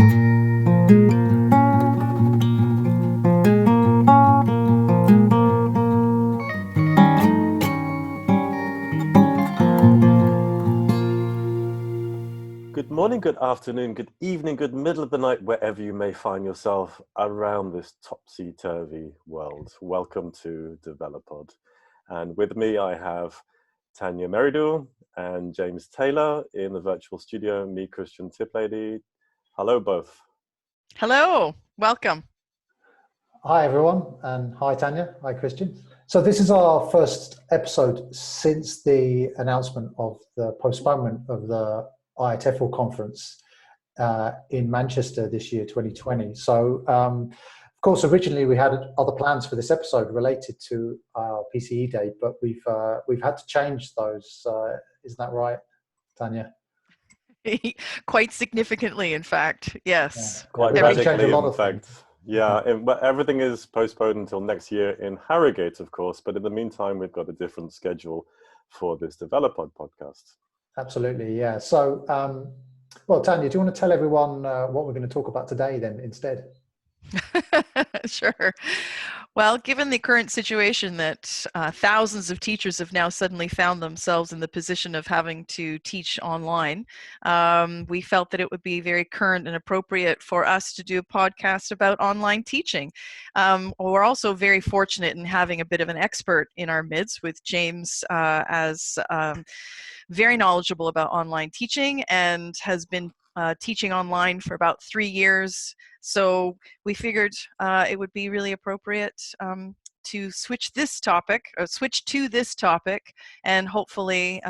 Good morning, good afternoon, good evening, good middle of the night, wherever you may find yourself around this topsy-turvy world. Welcome to Developod. And with me, I have Tania and James Taylor in the virtual studio, me, Christian Tiplady. Hello, both. Hello, welcome. Hi, everyone, and hi, Tania. Hi, Christian. So this is our first episode since the announcement of the postponement of the IATEFL conference in Manchester this year, 2020. So, of course, originally we had other plans for this episode related to our PCE day, but we've had to change those. Isn't that right, Tania? Quite significantly, in fact, yes. Yeah, quite radically, in fact. Yeah, but everything is postponed until next year in Harrogate, of course. But in the meantime, we've got a different schedule for this Developod podcast. Absolutely, yeah. So, well, Tania, do you want to tell everyone what we're going to talk about today then instead? Sure. Well, given the current situation that thousands of teachers have now suddenly found themselves in the position of having to teach online, we felt that it would be very current and appropriate for us to do a podcast about online teaching. We're also very fortunate in having a bit of an expert in our midst with James as very knowledgeable about online teaching and has been teaching online for about 3 years. So we figured it would be really appropriate to switch to this topic and hopefully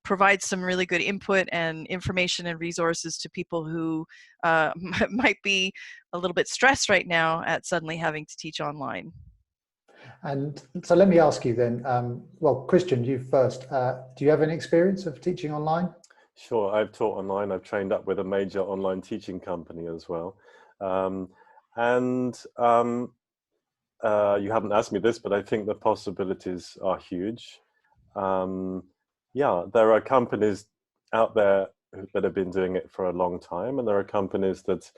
provide some really good input and information and resources to people who might be a little bit stressed right now at suddenly having to teach online. And so let me ask you then, well, Christian, you first. Do you have any experience of teaching online? Sure, I've taught online. I've trained up with a major online teaching company as well. You haven't asked me this, but I think the possibilities are huge. Yeah, there are companies out there that have been doing it for a long time, and there are companies that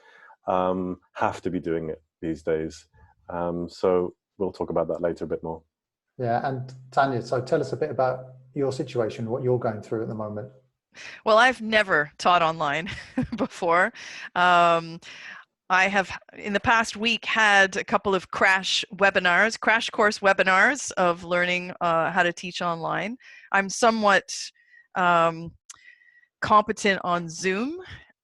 have to be doing it these days. So we'll talk about that later a bit more. Yeah, and Tania, so tell us a bit about your situation, what you're going through at the moment. Well, I've never taught online before. I have, in the past week, had a couple of crash course webinars of learning how to teach online. I'm somewhat competent on Zoom.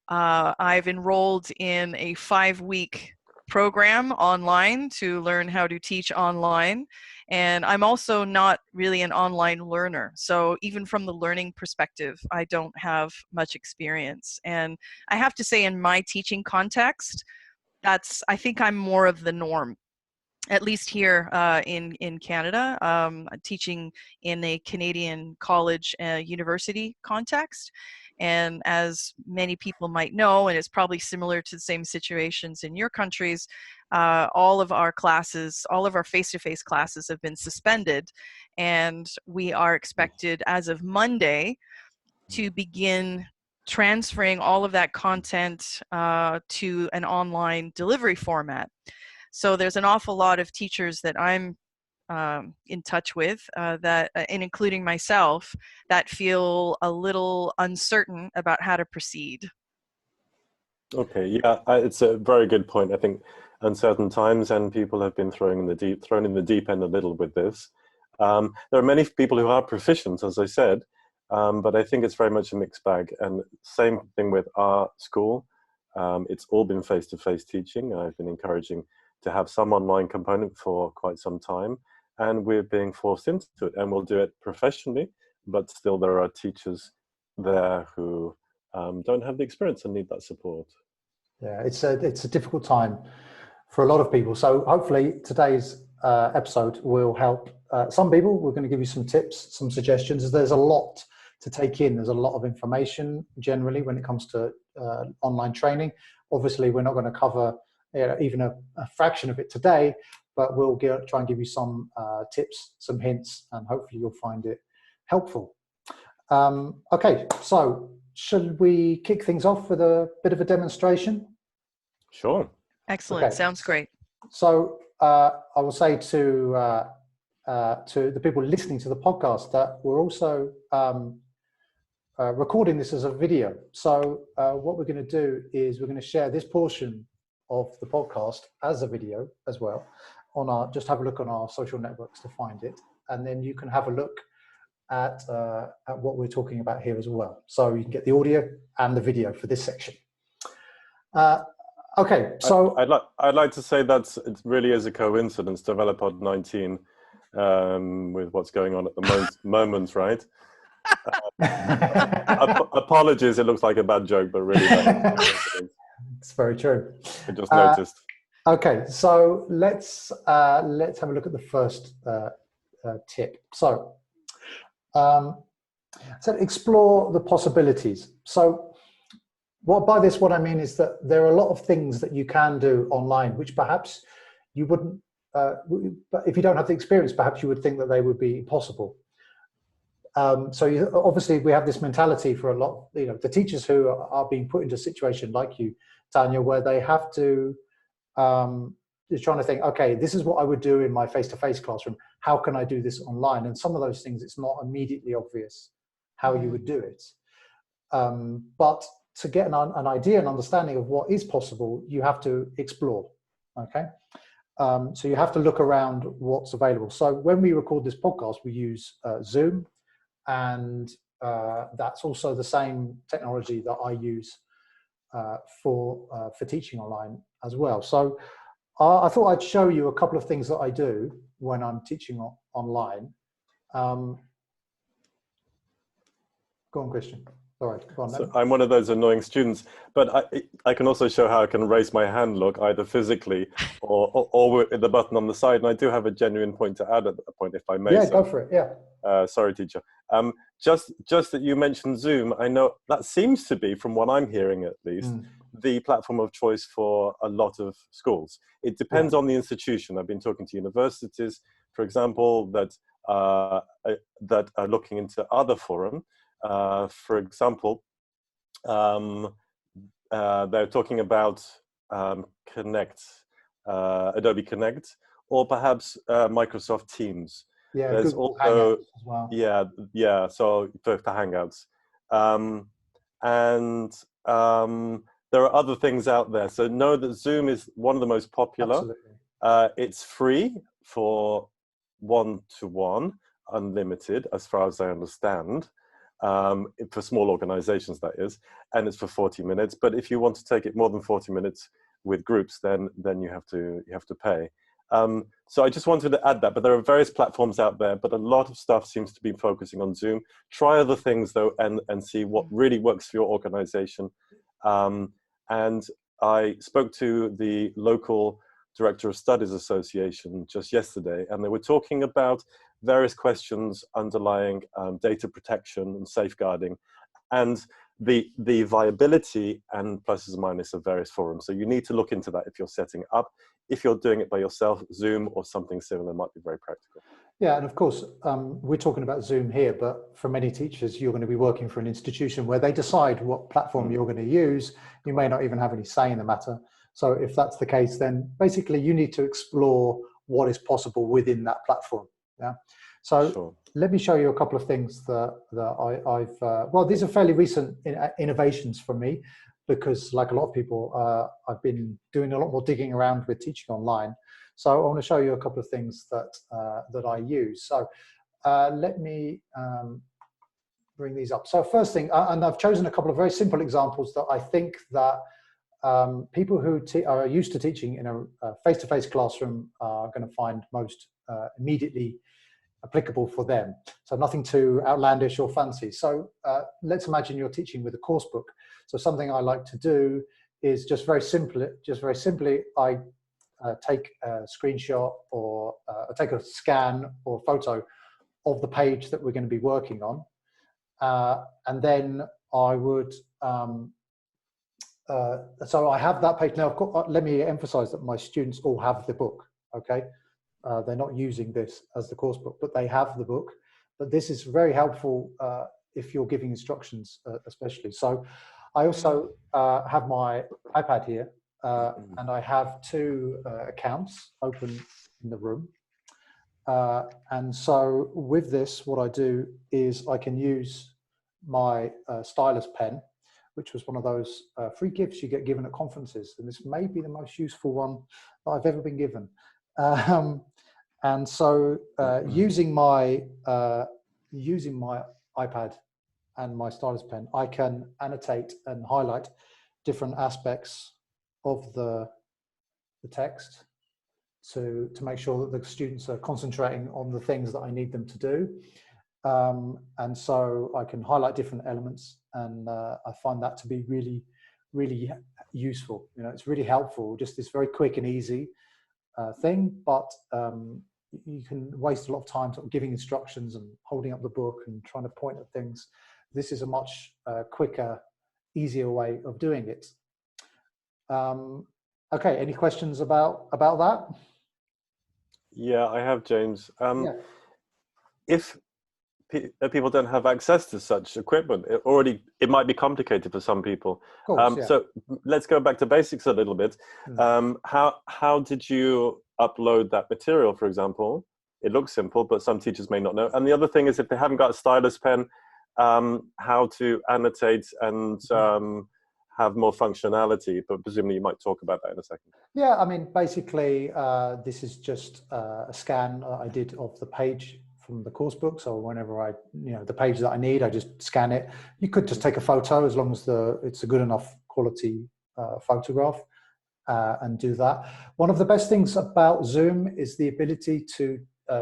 I've enrolled in a 5-week program online to learn how to teach online. And I'm also not really an online learner. So even from the learning perspective, I don't have much experience. And I have to say, in my teaching context, I think I'm more of the norm, at least here in Canada, teaching in a Canadian college university context. And as many people might know, and it's probably similar to the same situations in your countries, all of our face-to-face classes have been suspended, and we are expected as of Monday to begin transferring all of that content to an online delivery format. So there's an awful lot of teachers that I'm in touch with, and including myself, that feel a little uncertain about how to proceed. Okay, yeah, it's a very good point. I think uncertain times, and people have been thrown in the deep end a little with this. There are many people who are proficient, as I said, but I think it's very much a mixed bag. And same thing with our school. It's all been face-to-face teaching. I've been encouraging to have some online component for quite some time, and we're being forced into it, and we'll do it professionally, but still there are teachers there who don't have the experience and need that support. Yeah, it's a difficult time for a lot of people. So hopefully today's episode will help some people. We're going to give you some tips, some suggestions. There's a lot to take in. There's a lot of information generally when it comes to online training. Obviously, we're not going to cover even a fraction of it today, but we'll try and give you some tips, some hints, and hopefully you'll find it helpful. Okay, so should we kick things off with a bit of a demonstration? Sure. Excellent. Okay. Sounds great. So I will say to the people listening to the podcast that we're also recording this as a video. So what we're going to do is we're going to share this portion of the podcast as a video as well. Just have a look on our social networks to find it, and then you can have a look at what we're talking about here as well. So you can get the audio and the video for this section. Okay, so I'd like to say that it really is a coincidence, Developod 19, with what's going on at the moment, right? Apologies, it looks like a bad joke, but really, it's very true. I just noticed. Okay, so let's have a look at the first tip. So explore the possibilities. So by this, what I mean is that there are a lot of things that you can do online, which perhaps you wouldn't, but if you don't have the experience, perhaps you would think that they would be possible. So obviously we have this mentality for a lot, the teachers who are being put into a situation like you, Tania, where they have to, they're trying to think, okay, this is what I would do in my face-to-face classroom. How can I do this online? And some of those things, it's not immediately obvious how you would do it. But to get an idea and understanding of what is possible, you have to explore, okay? So you have to look around what's available. So when we record this podcast, we use Zoom, and that's also the same technology that I use for teaching online as well. So I thought I'd show you a couple of things that I do when I'm teaching online. Go on, Christian. All right, go on. So I'm one of those annoying students, but I can also show how I can raise my hand, look, either physically or with the button on the side. And I do have a genuine point to add at that point, if I may. Yeah, go for it, yeah. Sorry, teacher. Just that you mentioned Zoom, I know that seems to be, from what I'm hearing at least, the platform of choice for a lot of schools. It depends on the institution. I've been talking to universities, for example, that are looking into other forum. For example, they're talking about Connect, Adobe Connect, or perhaps Microsoft Teams. Yeah, there's Google also Hangouts as well. Yeah. So for Hangouts, there are other things out there. So know that Zoom is one of the most popular. Absolutely. It's free for one-to-one, unlimited, as far as I understand. For small organizations, that is, and it's for 40 minutes. But if you want to take it more than 40 minutes with groups, then you have to pay. So I just wanted to add that. But there are various platforms out there, but a lot of stuff seems to be focusing on Zoom. Try other things though, and see what really works for your organization. And I spoke to the local Director of Studies Association just yesterday, and they were talking about various questions underlying data protection and safeguarding, and the viability and pluses and minuses of various forums. So you need to look into that if you're setting it up. If you're doing it by yourself, Zoom or something similar might be very practical. Yeah, and of course, we're talking about Zoom here, but for many teachers, you're going to be working for an institution where they decide what platform you're going to use. You may not even have any say in the matter. So if that's the case, then basically you need to explore what is possible within that platform. Yeah. So let me show you a couple of things that I've, well, these are fairly recent innovations from me, because like a lot of people, I've been doing a lot more digging around with teaching online. So I want to show you a couple of things that I use. So let me bring these up. So first thing, and I've chosen a couple of very simple examples that I think that people who are used to teaching in a face-to-face classroom are going to find most immediately applicable for them. So nothing too outlandish or fancy. So let's imagine you're teaching with a course book. So something I like to do is just very simply, I take a screenshot or I take a scan or photo of the page that we're going to be working on. And then I would, so I have that page. Now, of course, let me emphasize that my students all have the book, okay? They're not using this as the course book, but they have the book. But this is very helpful if you're giving instructions, especially. So I also have my iPad here, and I have two accounts open in the room. And so with this, what I do is I can use my stylus pen, which was one of those free gifts you get given at conferences. And this may be the most useful one that I've ever been given. And so using my iPad and my stylus pen, I can annotate and highlight different aspects of the text to make sure that the students are concentrating on the things that I need them to do. And so I can highlight different elements, and I find that to be really, really useful. You know, it's really helpful, just this very quick and easy thing, but you can waste a lot of time sort of giving instructions and holding up the book and trying to point at things. This is a much quicker, easier way of doing it. Okay, any questions about that? Yeah, I have, James. Yeah. If people don't have access to such equipment, it might be complicated for some people. Of course, yeah. So let's go back to basics a little bit. How did you upload that material, for example? It looks simple, but some teachers may not know. And the other thing is, if they haven't got a stylus pen, how to annotate and have more functionality, but presumably you might talk about that in a second. Yeah, I mean, basically, this is just a scan I did of the page from the course book. So whenever the page that I need, I just scan it. You could just take a photo as long as it's a good enough quality photograph and do that. One of the best things about Zoom is the ability to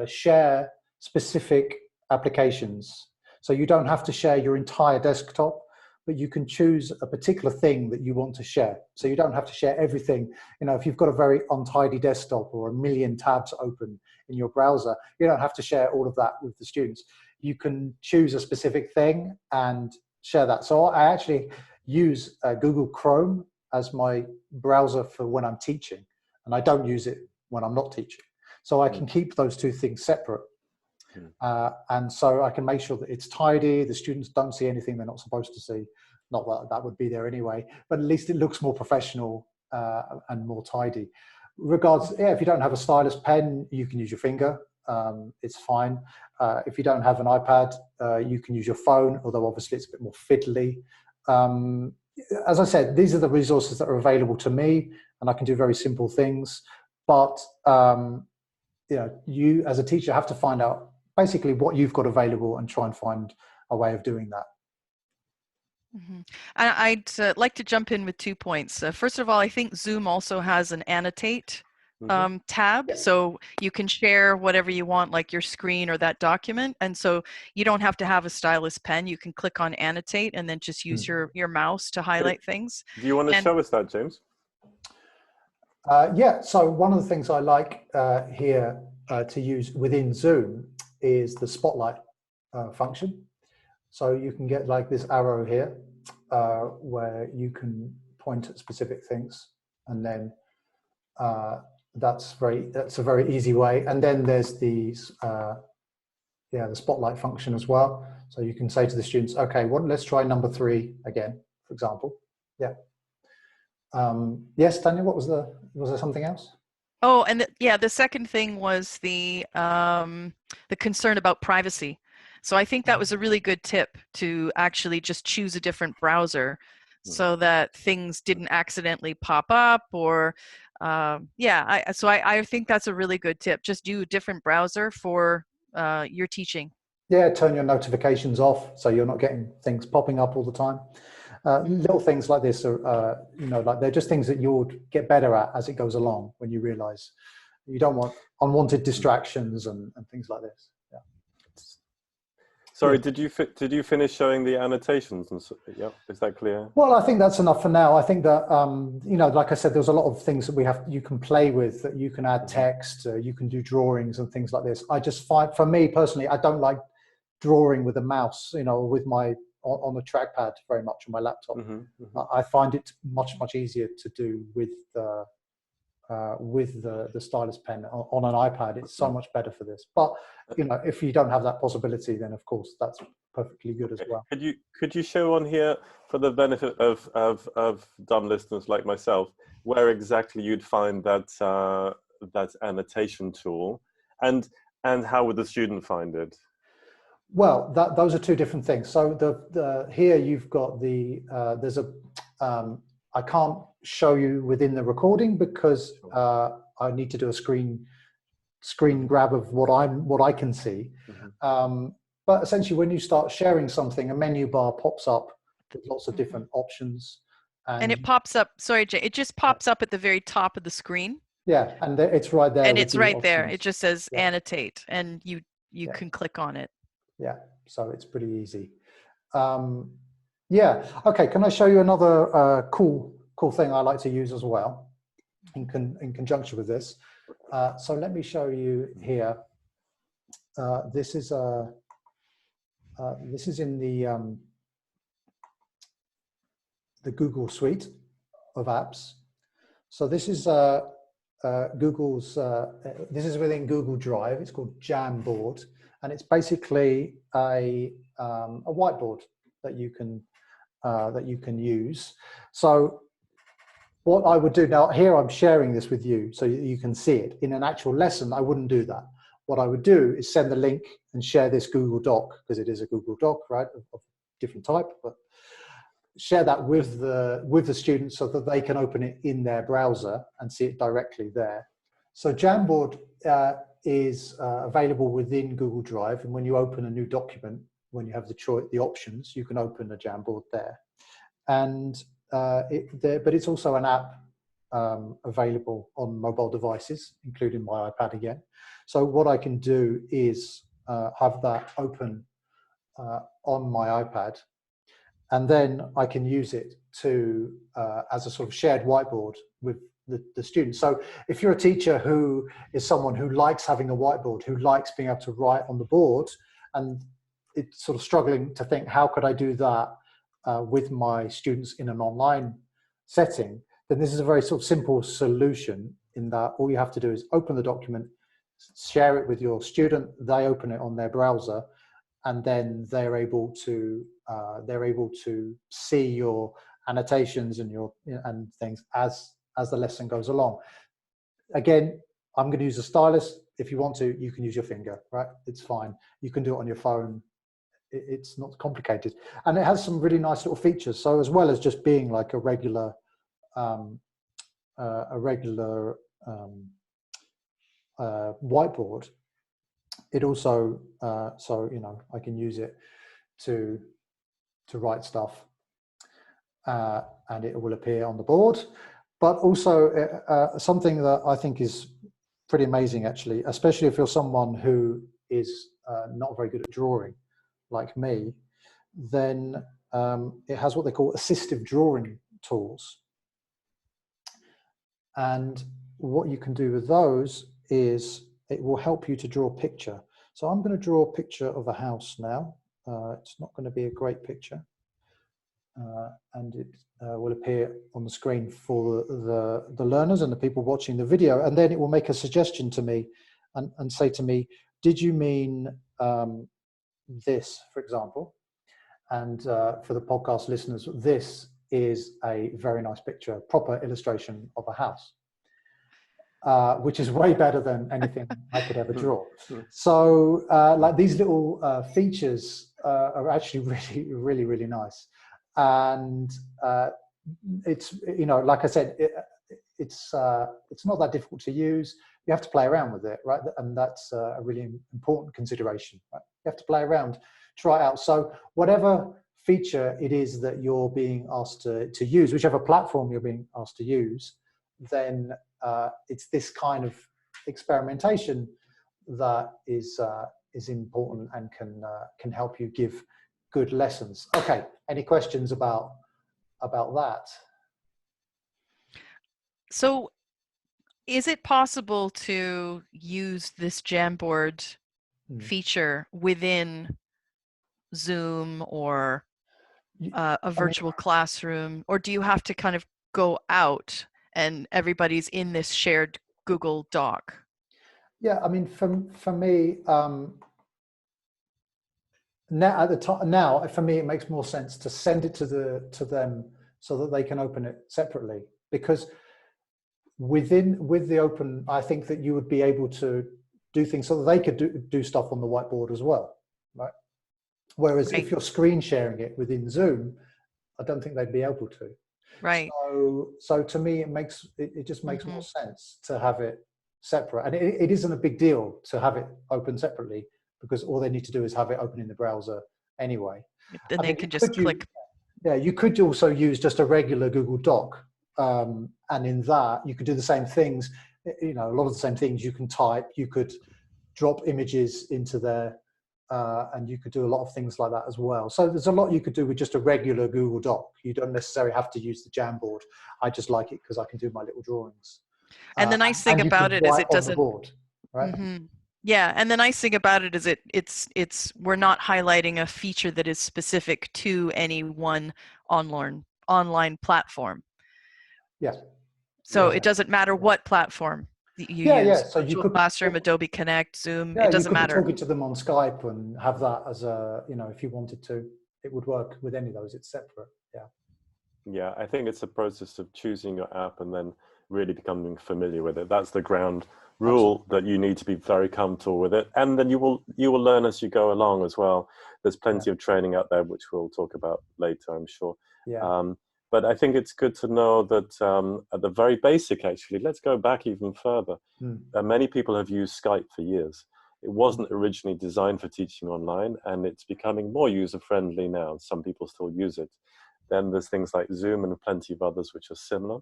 share specific applications. So you don't have to share your entire desktop, but you can choose a particular thing that you want to share. So you don't have to share everything. You know, if you've got a very untidy desktop or a million tabs open in your browser, you don't have to share all of that with the students. You can choose a specific thing and share that. So I actually use Google Chrome as my browser for when I'm teaching, and I don't use it when I'm not teaching. So I can keep those two things separate. And so I can make sure that it's tidy, the students don't see anything they're not supposed to see. Not that that would be there anyway, but at least it looks more professional and more tidy. If you don't have a stylus pen, you can use your finger. It's fine. If you don't have an iPad, you can use your phone, although obviously it's a bit more fiddly. As I said, these are the resources that are available to me, and I can do very simple things. But you as a teacher have to find out basically what you've got available and try and find a way of doing that. Mm-hmm. I'd like to jump in with 2 points. First of all, I think Zoom also has an annotate tab, so you can share whatever you want, like your screen or that document, and so you don't have to have a stylus pen. You can click on annotate and then just use your mouse to highlight things. Do you want to show us that, James? Yeah, so one of the things I like here to use within Zoom is the spotlight function. So you can get like this arrow here where you can point at specific things, and then that's a very easy way. And then there's the spotlight function as well. So you can say to the students, okay, let's try number 3 again, for example. Yeah. Yes, Tania, was there something else? Oh, and the second thing was the concern about privacy. So I think that was a really good tip, to actually just choose a different browser so that things didn't accidentally pop up or I think that's a really good tip. Just do a different browser for your teaching. Yeah, turn your notifications off so you're not getting things popping up all the time. Little things like this are, like they're just things that you'll get better at as it goes along, when you realize you don't want unwanted distractions and things like this. Yeah. Sorry, did you finish showing the annotations? And yeah, is that clear? Well, I think that's enough for now. I think that like I said, there's a lot of things that you can play with. That you can add text, you can do drawings and things like this. I just find, for me personally, I don't like drawing with a mouse, with my on the trackpad very much on my laptop. I find it much easier to do with the stylus pen on an iPad. It's so much better for this. But if you don't have that possibility, then of course that's perfectly good as well. Could you show on here, for the benefit of dumb listeners like myself, where exactly you'd find that that annotation tool, and how would the student find it? Well, those are two different things. So the here you've got the there's a I can't show you within the recording because I need to do a screen grab of what I can see. But essentially, when you start sharing something, a menu bar pops up with lots of different options, and it pops up. Sorry, Jay, it just pops up at the very top of the screen. Yeah, and it's right there. And it's right options. there. It just says annotate, and you can click on it. Yeah, so it's pretty easy. Yeah. Okay. Can I show you another cool thing I like to use as well in conjunction with this? So let me show you here. This is in the Google suite of apps. So this is Google's. This is within Google Drive. It's called Jamboard, and it's basically a whiteboard that you can use. So what I would do now, here I'm sharing this with you so you can see it. In an actual lesson, I wouldn't do that. What I would do is send the link and share this Google Doc, because it is a Google Doc, right, of different type, but share that with the students so that they can open it in their browser and see it directly there. So Jamboard is available within Google Drive, and when you open a new document, when you have the options, you can open a Jamboard there. And but it's also an app available on mobile devices, including my iPad again. So what I can do is have that open on my iPad, and then I can use it to as a sort of shared whiteboard with the students. So if you're a teacher who is someone who likes having a whiteboard, who likes being able to write on the board, and it's sort of struggling to think, how could I do that with my students in an online setting, then this is a very sort of simple solution, in that all you have to do is open the document, share it with your student, they open it on their browser, and then they're able to see your annotations and things as the lesson goes along. Again, I'm going to use a stylus. If you want to, you can use your finger, right? It's fine. You can do it on your phone. It's not complicated, and it has some really nice little features. So as well as just being like a regular whiteboard, it also so I can use it to write stuff, and it will appear on the board. But also something that I think is pretty amazing, actually, especially if you're someone who is not very good at drawing, like me, then it has what they call assistive drawing tools. And what you can do with those is it will help you to draw a picture. So I'm going to draw a picture of a house now. It's not going to be a great picture. And it will appear on the screen for the learners and the people watching the video. And then it will make a suggestion to me and say to me, did you mean this, for example? And for the podcast listeners, this is a very nice picture, proper illustration of a house, which is way better than anything I could ever draw. So like these little features are actually really, really, really nice. And it's, like I said, it's not that difficult to use. You have to play around with it, right? And that's a really important consideration, right? You have to play around, try it out. So whatever feature it is that you're being asked to use, whichever platform you're being asked to use, then it's this kind of experimentation that is important and can help you give good lessons. Okay, any questions about that? So is it possible to use this Jamboard feature within Zoom or a virtual classroom, or do you have to kind of go out and everybody's in this shared Google Doc? Yeah, I mean, for me, now at the time, now for me, it makes more sense to send it to them so that they can open it separately, because with the open, I think that you would be able to do things so that they could do stuff on the whiteboard as well, right? Whereas if you're screen sharing it within Zoom, I don't think they'd be able to. Right. So to me, it just makes more sense to have it separate, and it isn't a big deal to have it open separately, because all they need to do is have it open in the browser anyway. Then they can just click. Yeah, you could also use just a regular Google Doc, and in that you could do the same things. You know, a lot of the same things. You can type, you could drop images into there, and you could do a lot of things like that as well. So there's a lot you could do with just a regular Google Doc. You don't necessarily have to use the Jamboard. I just like it because I can do my little drawings. And the nice thing about it is it doesn't. Board, right? Yeah, and the nice thing about it is it's we're not highlighting a feature that is specific to any one online platform. Yeah. So it doesn't matter what platform you use. So you could Classroom, Adobe Connect, Zoom. It doesn't matter. You could be talking to them on Skype and have that as a, you know, if you wanted to, it would work with any of those. It's separate. Yeah. Yeah, I think it's a process of choosing your app and then really becoming familiar with it. That's the ground rule. Absolutely. That you need to be very comfortable with it, and then you will learn as you go along as well. There's plenty of training out there, which we'll talk about later, I'm sure. Yeah. But I think it's good to know that at the very basic, actually, let's go back even further. Many people have used Skype for years. It wasn't originally designed for teaching online, and it's becoming more user-friendly now. Some people still use it. Then there's things like Zoom and plenty of others which are similar.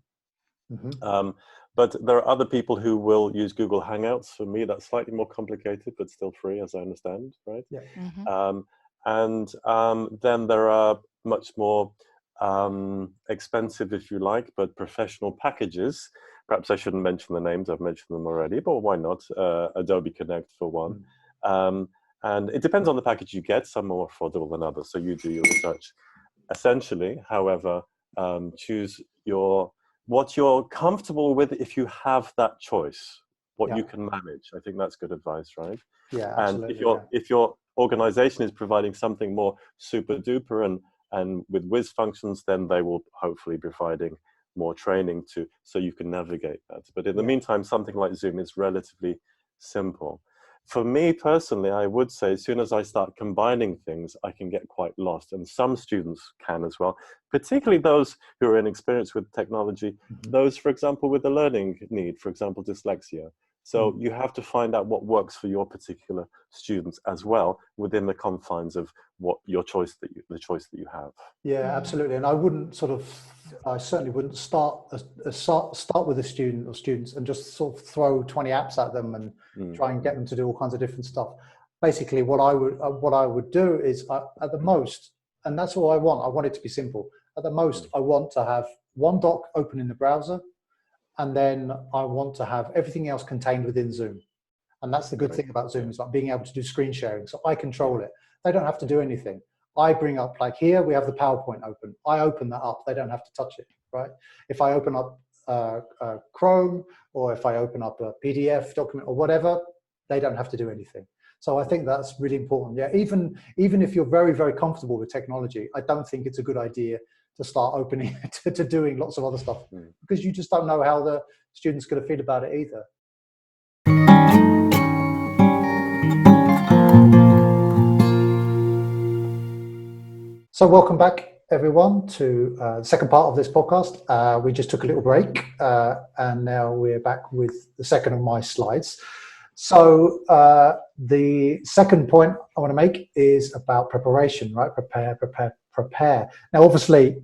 But there are other people who will use Google Hangouts. For me, that's slightly more complicated, but still free, as I understand, right? Yeah. Then there are much more expensive, if you like, but professional packages. Perhaps I shouldn't mention the names. I've mentioned them already, but why not? Adobe Connect for one. And it depends on the package you get. Some are more affordable than others, so you do your research. Essentially, however, choose what you're comfortable with if you have that choice, what you can manage. I think that's good advice, right? Yeah, absolutely. And if your organization is providing something more super duper and with whiz functions, then they will hopefully be providing more training so you can navigate that. But in the meantime, something like Zoom is relatively simple. For me personally, I would say as soon as I start combining things, I can get quite lost. And some students can as well, particularly those who are inexperienced with technology, those, for example, with a learning need, for example, dyslexia. So you have to find out what works for your particular students as well within the confines of what the choice that you have. Yeah, absolutely. And I certainly wouldn't start with a student or students and just sort of throw 20 apps at them and try and get them to do all kinds of different stuff. Basically, what I would do is at the most, and that's all I want. I want it to be simple. At the most, I want to have one doc open in the browser, and then I want to have everything else contained within Zoom. And that's the good thing about Zoom, is like being able to do screen sharing. So I control it. They don't have to do anything. I bring up, like here, we have the PowerPoint open. I open that up. They don't have to touch it, right? If I open up Chrome, or if I open up a PDF document or whatever, they don't have to do anything. So I think that's really important. Yeah, even if you're very, very comfortable with technology, I don't think it's a good idea to start opening to doing lots of other stuff, because you just don't know how the student's going to feel about it either. So welcome back, everyone, to the second part of this podcast. We just took a little break, and now we're back with the second of my slides. So the second point I want to make is about preparation, right? Prepare. Now, obviously,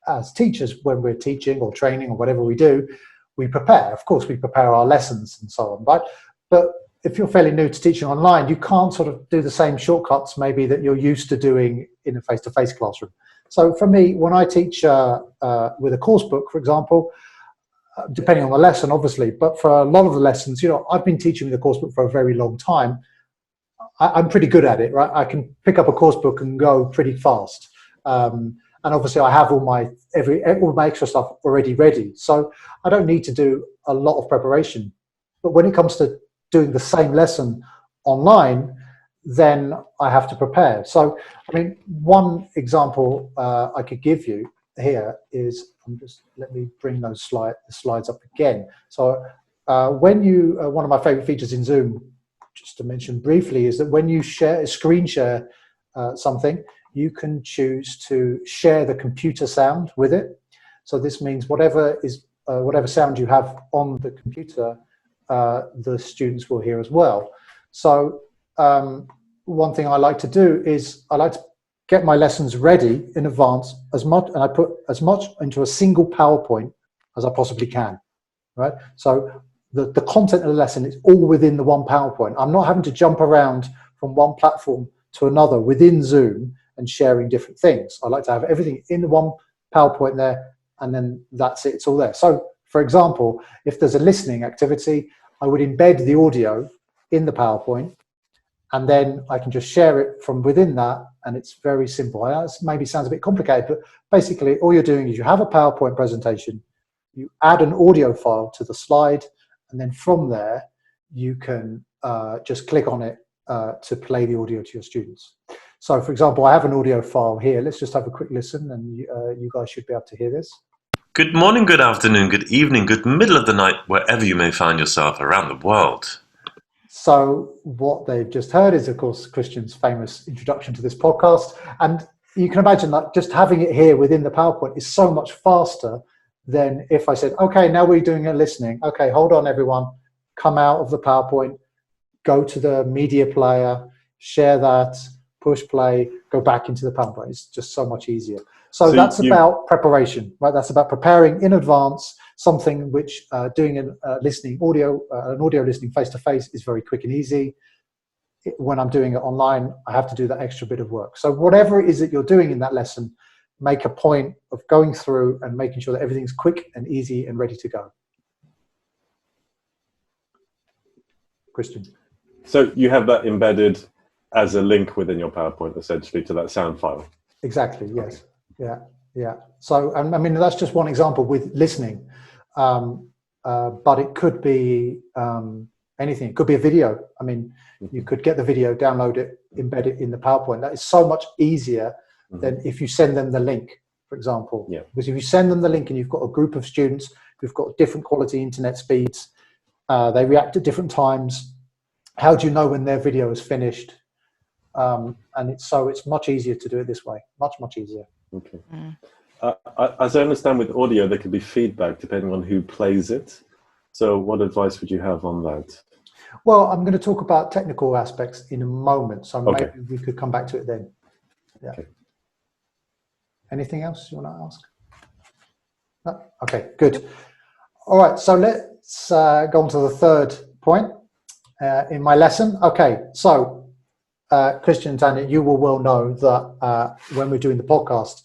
as teachers, when we're teaching or training or whatever we do, we prepare. Of course, we prepare our lessons and so on, right? But if you're fairly new to teaching online, you can't sort of do the same shortcuts maybe that you're used to doing in a face-to-face classroom. So for me, when I teach with a course book, for example, depending on the lesson, obviously, but for a lot of the lessons, you know, I've been teaching with a course book for a very long time. I'm pretty good at it, right? I can pick up a course book and go pretty fast. And obviously I have all my extra stuff already ready. So I don't need to do a lot of preparation. But when it comes to doing the same lesson online, then I have to prepare. So, I mean, one example I could give you here is, let me bring those slides up again. So when you, one of my favorite features in Zoom, just to mention briefly, is that when you screen share something, you can choose to share the computer sound with it. So this means whatever sound you have on the computer, the students will hear as well. So one thing I like to do is I like to get my lessons ready in advance and I put as much into a single PowerPoint as I possibly can, right? So the content of the lesson is all within the one PowerPoint. I'm not having to jump around from one platform to another within Zoom and sharing different things. I like to have everything in the one PowerPoint there, and then that's it, it's all there. So for example, if there's a listening activity, I would embed the audio in the PowerPoint, and then I can just share it from within that, and it's very simple. It maybe sounds a bit complicated, but basically all you're doing is you have a PowerPoint presentation, you add an audio file to the slide, and then from there you can just click on it to play the audio to your students. So for example, I have an audio file here. Let's just have a quick listen, and you guys should be able to hear this. Good morning, good afternoon, good evening, good middle of the night, wherever you may find yourself around the world. So what they've just heard is, of course, Christian's famous introduction to this podcast. And you can imagine that just having it here within the PowerPoint is so much faster than if I said, okay, now we're doing a listening. Okay, hold on, everyone. Come out of the PowerPoint, go to the media player, share that, push play, go back into the PowerPoint. It's just so much easier. So that's about preparation, right? That's about preparing in advance something which doing an audio listening face-to-face is very quick and easy. When I'm doing it online, I have to do that extra bit of work. So whatever it is that you're doing in that lesson, make a point of going through and making sure that everything's quick and easy and ready to go. Christian. So you have that embedded as a link within your PowerPoint, essentially, to that sound file. Exactly, yes. Okay. Yeah. So, I mean, that's just one example with listening, but it could be anything. It could be a video. I mean, you could get the video, download it, embed it in the PowerPoint. That is so much easier than if you send them the link, for example. Yeah. Because if you send them the link and you've got a group of students who've got different quality internet speeds, they react at different times. How do you know when their video is finished? And it's much easier to do it this way. Much easier. Okay. As I understand, with audio, there can be feedback depending on who plays it. So what advice would you have on that? Well, I'm going to talk about technical aspects in a moment, so okay. Maybe we could come back to it then. Yeah. Okay. Anything else you want to ask? No? Okay, good. All right, so let's go on to the third point in my lesson. Okay, so Christian and Tania, you will well know that when we're doing the podcast,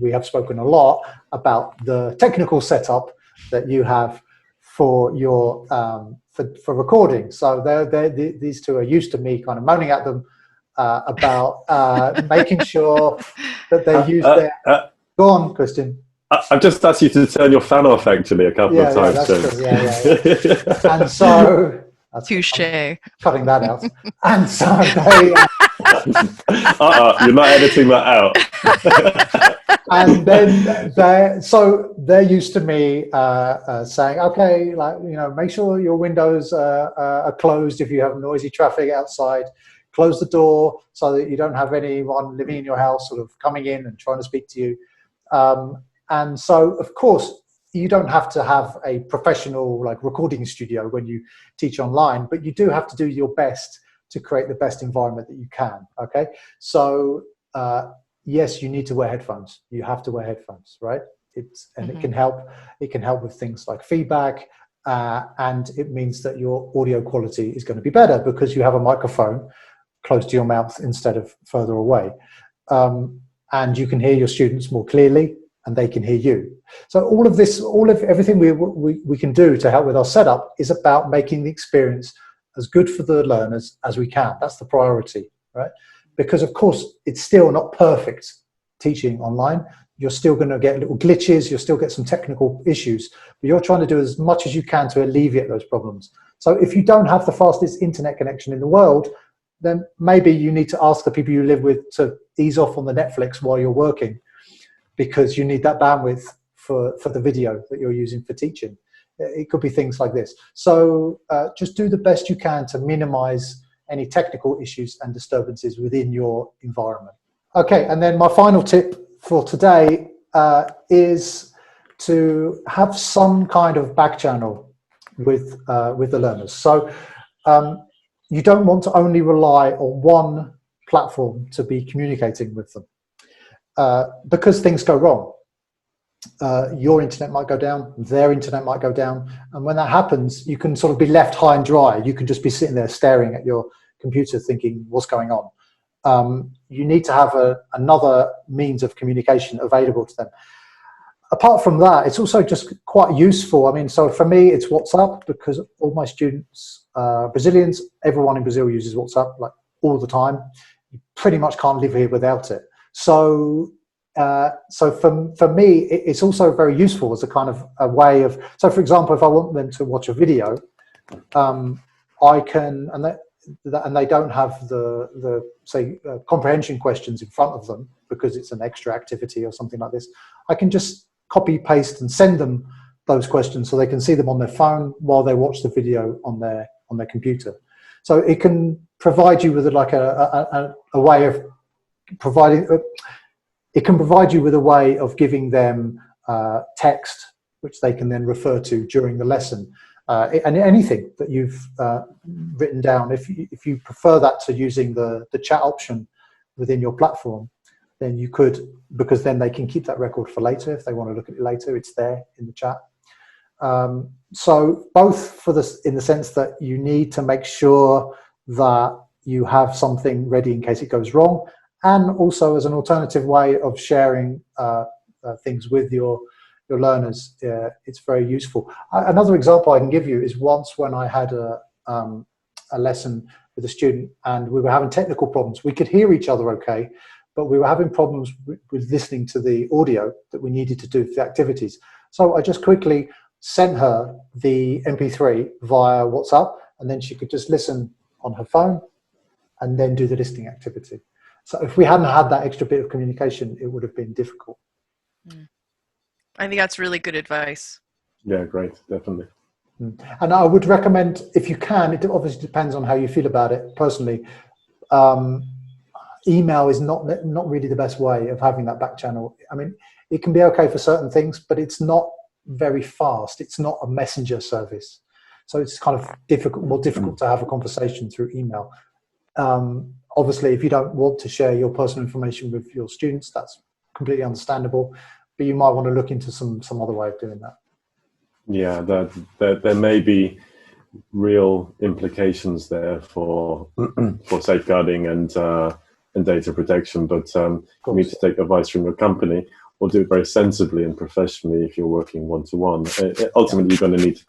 we have spoken a lot about the technical setup that you have for your for recording. So these two are used to me kind of moaning at them about making sure that they use their. Go on, Christian. I've just asked you to turn your fan off actually a couple of times. Yeah. And so. Touché. Cutting that out. And so they... you're not editing that out. And then they're used to me saying, okay, make sure your windows are closed if you have noisy traffic outside. Close the door so that you don't have anyone living in your house sort of coming in and trying to speak to you. And so, of course, you don't have to have a professional recording studio when you teach online, but you do have to do your best to create the best environment that you can. Okay, so yes, you need to wear headphones. You have to wear headphones, right? It can help. It can help with things like feedback, and it means that your audio quality is going to be better because you have a microphone close to your mouth instead of further away, and you can hear your students more clearly. And they can hear you. So everything we can do to help with our setup is about making the experience as good for the learners as we can. That's the priority, right? Because of course, it's still not perfect teaching online. You're still going to get little glitches. You'll still get some technical issues, but you're trying to do as much as you can to alleviate those problems. So if you don't have the fastest internet connection in the world, then maybe you need to ask the people you live with to ease off on the Netflix while you're working, because you need that bandwidth for the video that you're using for teaching. It could be things like this. So just do the best you can to minimize any technical issues and disturbances within your environment. Okay, and then my final tip for today is to have some kind of back channel with the learners. So you don't want to only rely on one platform to be communicating with them, because things go wrong. Your internet might go down, their internet might go down, and when that happens, you can sort of be left high and dry. You can just be sitting there staring at your computer thinking, what's going on? You need to have another means of communication available to them. Apart from that, it's also just quite useful. I mean, so for me, it's WhatsApp, because all my students, Brazilians, everyone in Brazil uses WhatsApp like all the time. You pretty much can't live here without it. So for me, it's also very useful as a kind of a way of, so for example, if I want them to watch a video, I can, and they don't have the say comprehension questions in front of them because it's an extra activity or something like this, I can just copy, paste and send them those questions so they can see them on their phone while they watch the video on their computer. So it can provide you with like a way of providing, it can provide you with a way of giving them text which they can then refer to during the lesson. And anything that you've written down, if you prefer that to using the chat option within your platform, then you could, because then they can keep that record for later. If they want to look at it later, it's there in the chat. So both for this, in the sense that you need to make sure that you have something ready in case it goes wrong, and also as an alternative way of sharing things with your learners, it's very useful. Another example I can give you is once when I had a lesson with a student and we were having technical problems. We could hear each other okay, but we were having problems with listening to the audio that we needed to do for the activities. So I just quickly sent her the MP3 via WhatsApp, and then she could just listen on her phone and then do the listening activity. So if we hadn't had that extra bit of communication, it would have been difficult. I think that's really good advice. Yeah, great, definitely. And I would recommend, if you can, it obviously depends on how you feel about it personally, email is not really the best way of having that back channel. I mean, it can be okay for certain things, but it's not very fast. It's not a messenger service. So it's kind of more difficult to have a conversation through email. Obviously, if you don't want to share your personal information with your students, that's completely understandable, but you might want to look into some other way of doing that. Yeah, there may be real implications there for safeguarding and data protection, but you need to take advice from your company or do it very sensibly and professionally if you're working one-to-one. Ultimately, you're going to need to,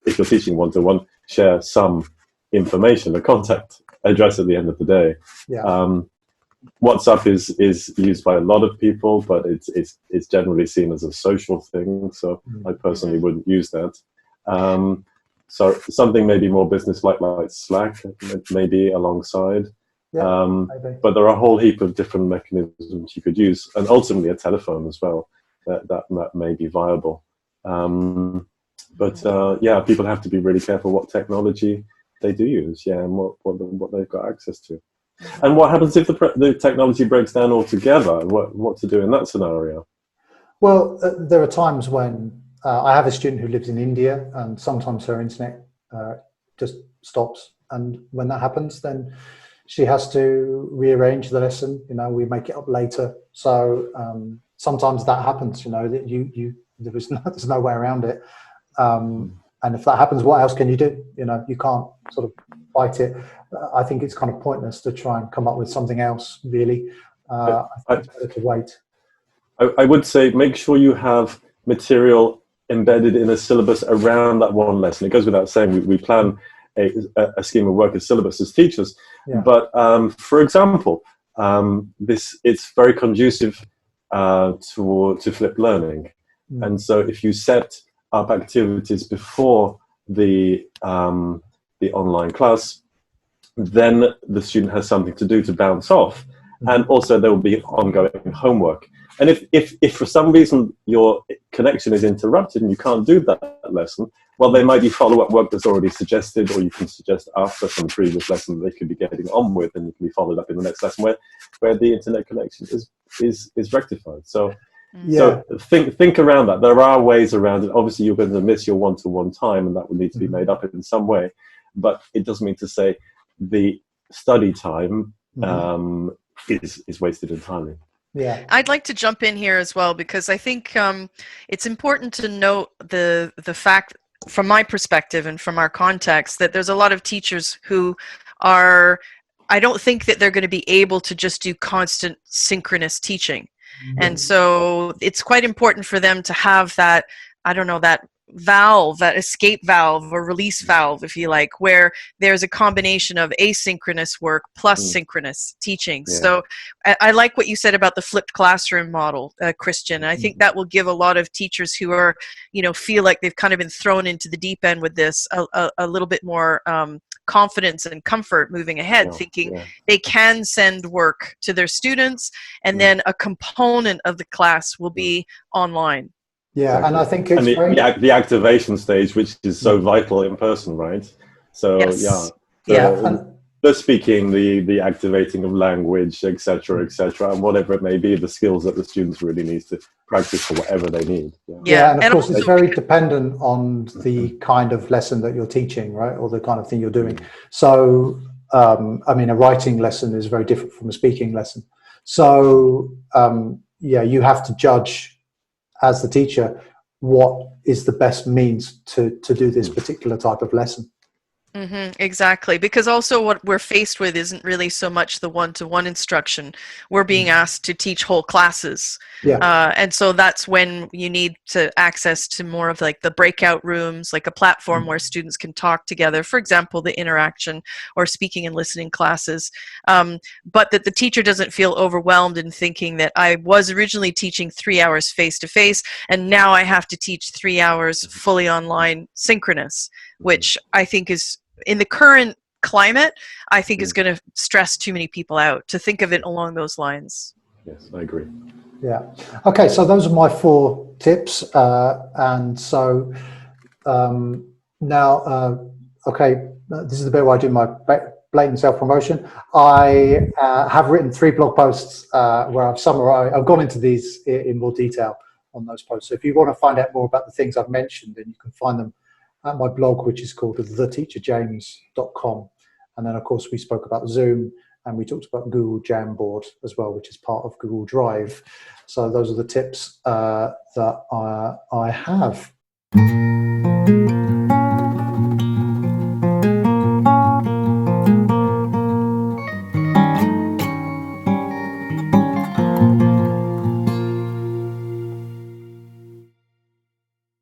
if you're teaching one-to-one, share some information, a contact address at the end of the day. Yeah. WhatsApp is used by a lot of people, but it's generally seen as a social thing. So I personally wouldn't use that. So something maybe more business-like, like Slack, maybe alongside. Yeah, but there are a whole heap of different mechanisms you could use, and ultimately a telephone as well. That may be viable. Yeah, people have to be really careful what technology they do use, and what they've got access to. And what happens if the technology breaks down altogether? What to do in that scenario? Well, there are times when I have a student who lives in India, and sometimes her internet just stops. And when that happens, then she has to rearrange the lesson. We make it up later. So sometimes that happens. That there's no way around it. And if that happens, what else can you do? You can't sort of fight it. I think it's kind of pointless to try and come up with something else, really. I think it's better to wait. I would say make sure you have material embedded in a syllabus around that one lesson. It goes without saying, we plan a scheme of work, a syllabus as teachers. Yeah. But for example, it's very conducive to flipped learning. And so if you set up activities before the online class, then the student has something to do to bounce off. And also there will be ongoing homework. And if for some reason your connection is interrupted and you can't do that lesson, well, there might be follow-up work that's already suggested, or you can suggest after from the previous lesson they could be getting on with, and it can be followed up in the next lesson where the internet connection is rectified. So, Yeah. so think around that. There are ways around it. Obviously, you're going to miss your one-to-one time, and that will need to be made up in some way. But it doesn't mean to say the study time is wasted entirely. Yeah. I'd like to jump in here as well, because I think it's important to note the fact, from my perspective and from our context, that there's a lot of teachers who are, I don't think that they're going to be able to just do constant synchronous teaching. And so it's quite important for them to have that, I don't know, that valve, that escape valve or release valve, if you like, where there's a combination of asynchronous work plus synchronous teaching. Yeah. So I like what you said about the flipped classroom model, Christian. I think that will give a lot of teachers who are, feel like they've kind of been thrown into the deep end with this a little bit more confidence and comfort moving ahead, thinking they can send work to their students, and then a component of the class will be online. Yeah, Exactly. and I think it's and the activation stage, which is so vital in person, right? So the speaking, the activating of language, etc., and whatever it may be, the skills that the students really need to practice for whatever they need. Yeah, and of course it's very dependent on the kind of lesson that you're teaching, right, or the kind of thing you're doing. So, I mean, a writing lesson is very different from a speaking lesson. So, you have to judge as the teacher what is the best means to do this particular type of lesson. Exactly, because also what we're faced with isn't really so much the one-to-one instruction. We're being asked to teach whole classes, and so that's when you need to access to more of like the breakout rooms, like a platform where students can talk together, for example, the interaction or speaking and listening classes, but that the teacher doesn't feel overwhelmed in thinking that I was originally teaching 3 hours face-to-face and now I have to teach 3 hours fully online synchronous, which I think is, in the current climate, I think is going to stress too many people out to think of it along those lines. Yes, I agree. Yeah. Okay, so those are my 4 tips. And so now, this is the bit where I do my blatant self-promotion. I have written 3 blog posts where I've summarized, I've gone into these in more detail on those posts. So if you want to find out more about the things I've mentioned, then you can find them at my blog, which is called theteacherjames.com. And then, of course, we spoke about Zoom, and we talked about Google Jamboard as well, which is part of Google Drive. So those are the tips that I have.